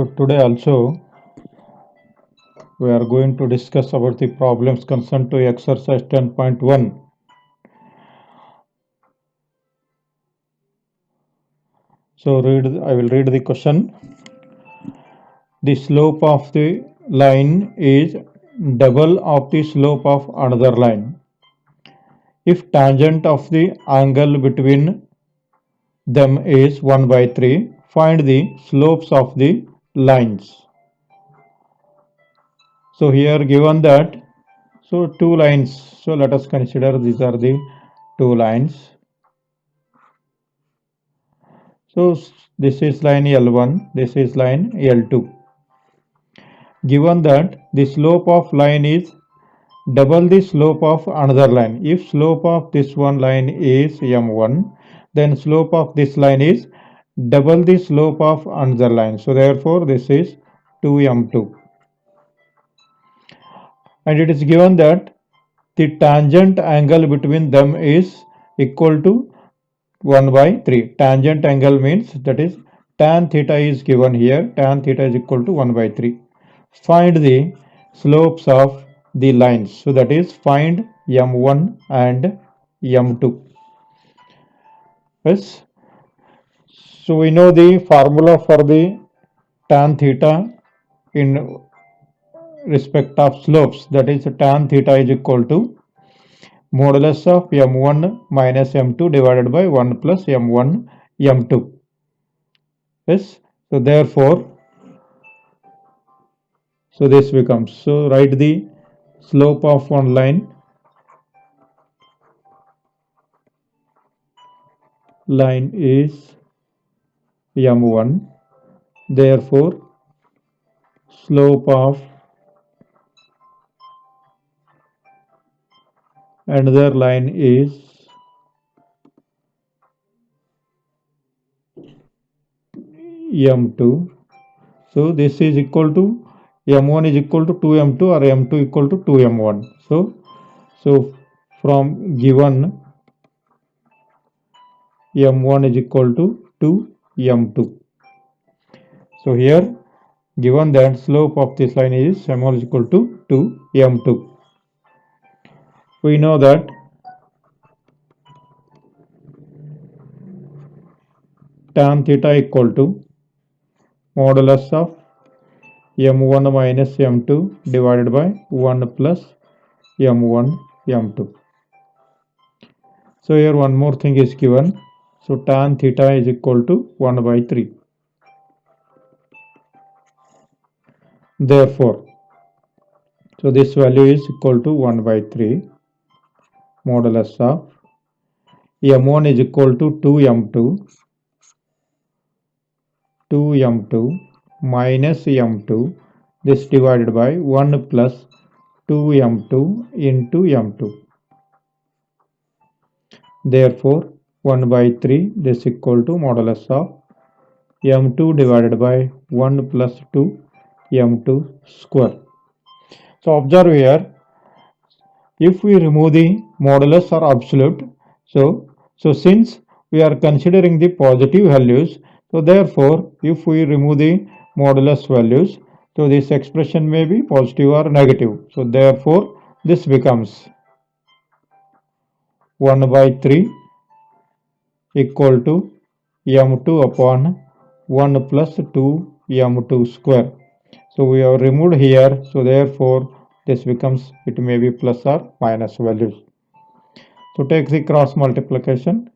So today also we are going to discuss about the problems concerned to exercise 10.1. So I will read the question. The slope of the line is double of the slope of another line. If tangent of the angle between them is 1 by 3, find the slopes of the lines. So here given that, so two lines. So let us consider these are the two lines. So this is line L1, this is line L2. Given that the slope of line is double the slope of another line. If slope of this one line is M1, then slope of this line is double the slope of another line. So therefore this is 2M2. And it is given that the tangent angle between them is equal to 1 by 3. Tangent angle means that is tan theta is given here. Tan theta is equal to 1 by 3. Find the slopes of the lines. So that is find M1 and M2. Yes. So we know the formula for the tan theta in respect of slopes. That is tan theta is equal to modulus of M1 minus M2 divided by 1 plus M1 M2. Yes. So therefore, so this becomes, so write the slope of one line is M1. Therefore, slope of another line is M2. So this is equal to M1 is equal to 2M2 or M2 equal to 2M1. So from given M1 is equal to 2M2. So here given that slope of this line is M1 is equal to 2M2. We know that tan theta equal to modulus of M1 minus M2 divided by 1 plus M1 M2. So here one more thing is given. So tan theta is equal to 1 by 3. Therefore, so this value is equal to 1 by 3 modulus of M1 is equal to 2M2 minus M2, this divided by 1 plus 2M2 into M2. Therefore, 1 by 3 this equal to modulus of M2 divided by 1 plus 2 M2 square. So observe here, if we remove the modulus or absolute, so since we are considering the positive values, so therefore if we remove the modulus values, so this expression may be positive or negative. So therefore this becomes 1 by 3 equal to M2 upon 1 plus 2 M2 square. So we have removed here, so therefore this becomes, it may be plus or minus values. So take the cross multiplication,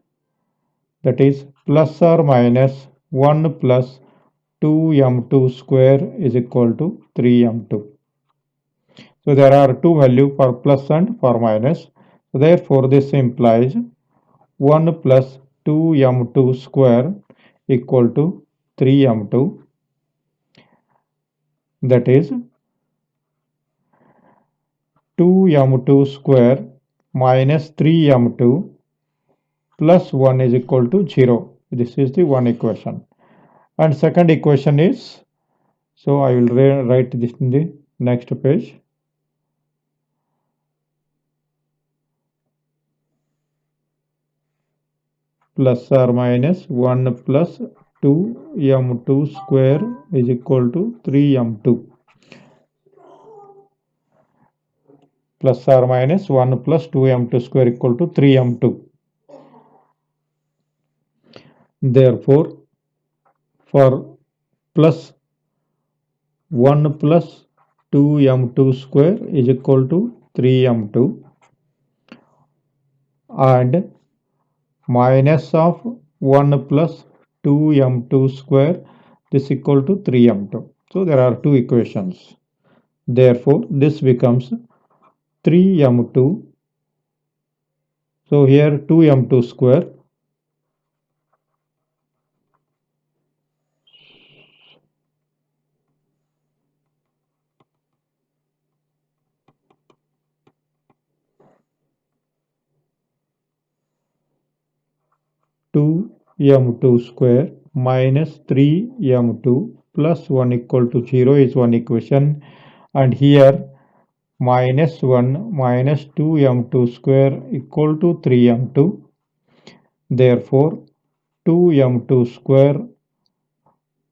that is plus or minus 1 plus 2M2 square is equal to 3M2. So there are two values for plus and for minus. So therefore this implies 1 plus 2M2 square equal to 3M2. That is 2M2 square minus 3M2 plus 1 is equal to 0. This is the one equation. And second equation is, so I will write this in the next page. Plus or minus 1 plus 2m2 square is equal to 3m2 plus or minus 1 plus 2m2 square equal to 3m2. Therefore, for plus 1 plus 2m2 square is equal to 3m2 and minus of 1 plus 2m2 square is equal to 3m2. So there are two equations. Therefore, this becomes 3m2. So here 2m2 square m2 square minus 3m2 plus 1 equal to 0 is one equation, and here minus 1 minus 2m2 square equal to 3m2. Therefore, 2m2 square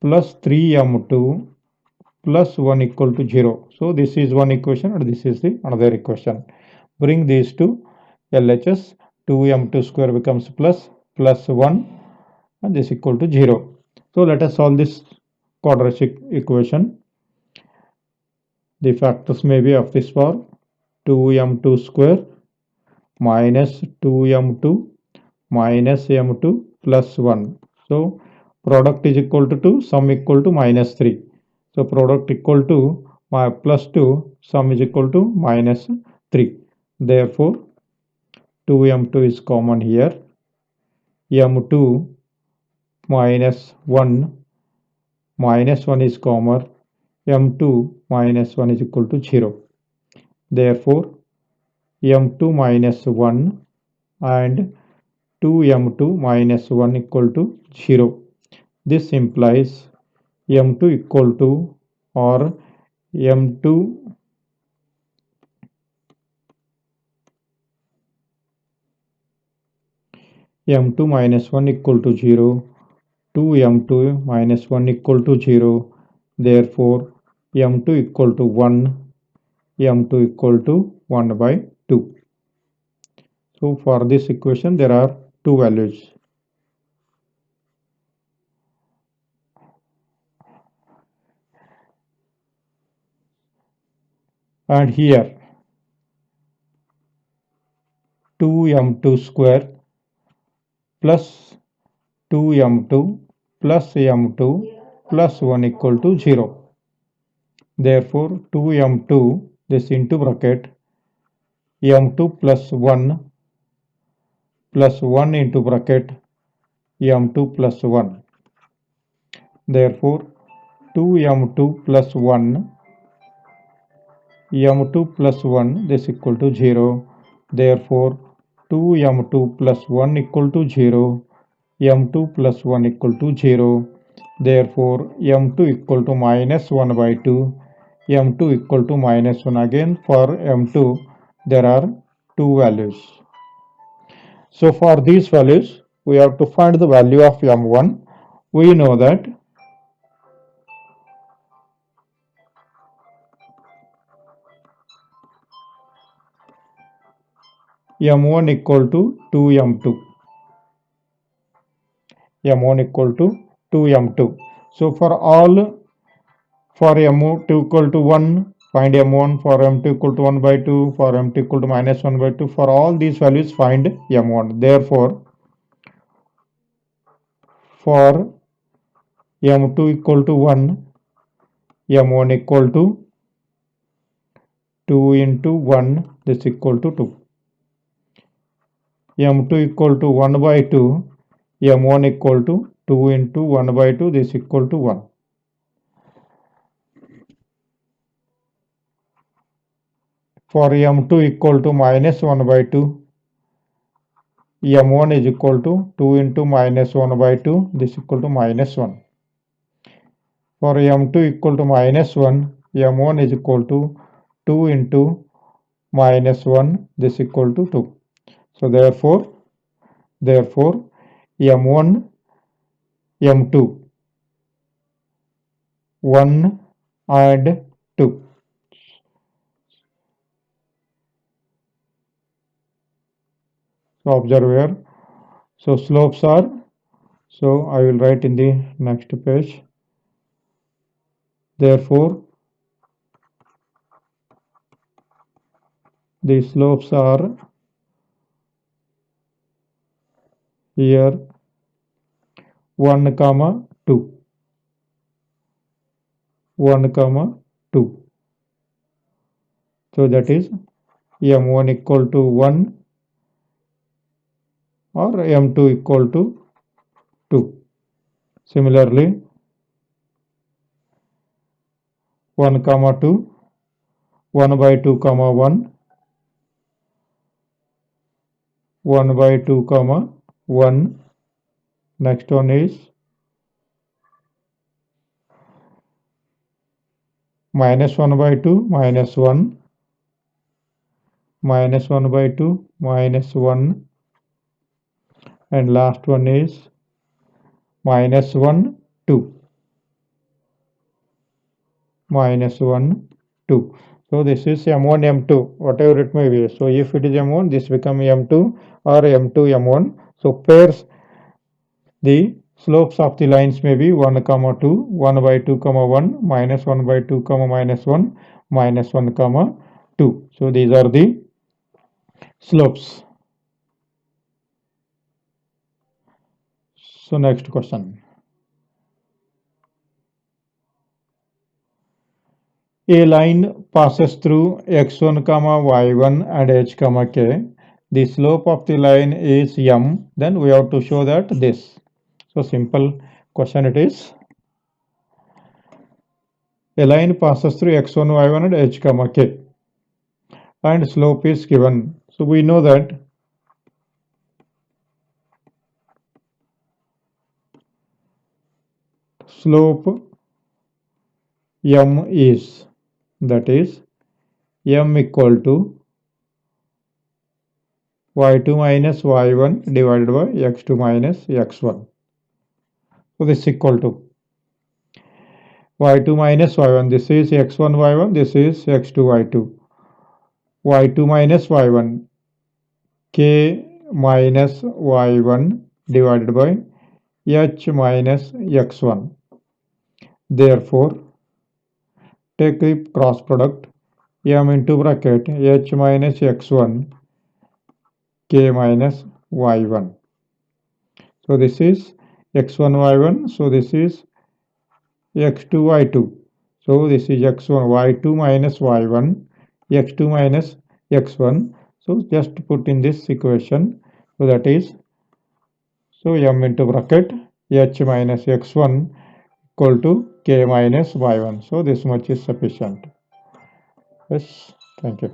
plus 3m2 plus 1 equal to 0. So this is one equation and this is the another equation. Bring these to LHS. 2m2 square becomes plus 1 and this equal to 0. So let us solve this quadratic equation. The factors may be of this form: 2m2 square minus 2m2 minus m2 plus 1. So product is equal to 2, sum equal to minus 3. So product equal to plus 2, sum is equal to minus 3. Therefore, 2m2 is common here. m2 minus 1 is common. m2 minus 1 is equal to 0. Therefore, m2 minus 1 and 2m2 minus 1 equal to 0. This implies m2 equal to or m2 minus 1 equal to 0, 2m2 minus 1 equal to 0. Therefore, m2 equal to 1, m2 equal to 1 by 2. So for this equation there are two values. And here 2m2 square plus 2m2 plus m2 plus 1 equal to 0. Therefore, 2m2 this into bracket m2 plus 1 into bracket m2 plus 1. Therefore, 2m2 plus 1 m2 plus 1 this equal to 0. Therefore, 2m2 plus 1 equal to 0, m2 plus 1 equal to 0. Therefore, m2 equal to minus 1 by 2, m2 equal to minus 1. Again, for m2 there are two values. So for these values we have to find the value of m1. We know that m1 equal to 2m2. m1 equal to 2m2. So for m2 equal to 1, find m1. For m2 equal to 1 by 2, for m2 equal to minus 1 by 2, for all these values find m1. Therefore, for m2 equal to 1, m1 equal to 2 into 1, this equal to 2. m2 equal to 1 by 2, m1 equal to 2 into 1 by 2, this equal to 1. For m2 equal to minus 1 by 2, m1 is equal to 2 into minus 1 by 2, this equal to minus 1. For m2 equal to minus 1, m1 is equal to 2 into minus 1, this equal to 2. So therefore m1 m2 1 and 2. So observe here. So slopes are, so I will write in the next page. Therefore, the slopes are here 1 comma 2. 1 comma 2. So that is m1 equal to 1 or m2 equal to 2. Similarly, 1 comma 2, 1 by 2 comma 1, 1 by 2 comma 1. Next one is minus 1 by 2 minus 1, minus 1 by 2 minus 1, and last one is minus 1 2, minus 1 2. So this is m1 m2, whatever it may be. So if it is m1, this become m2 or m2 m1. So pairs the slopes of the lines may be 1 comma 2, 1 by 2 comma 1, minus 1 by 2 comma minus 1, minus 1 comma 2. So these are the slopes. So next question. A line passes through x1 comma y1 and h comma k. The slope of the line is m. Then we have to show that this. So simple question it is. A line passes through x1, y1 and h comma k. And slope is given. So we know that slope m is, that is m equal to y2 minus y1 divided by x2 minus x1. So this is equal to y2 minus y1, this is x1 y1, this is x2 y2. y2 minus y1, k minus y1 divided by h minus x1. Therefore, take the cross product m into bracket h minus x1 k minus y1. So this is x1 y1, so this is x2 y2. So this is x1 y2 minus y1, x2 minus x1. So just put in this equation. So that is, so m into bracket h minus x1 equal to k minus y1. So this much is sufficient. Yes, thank you.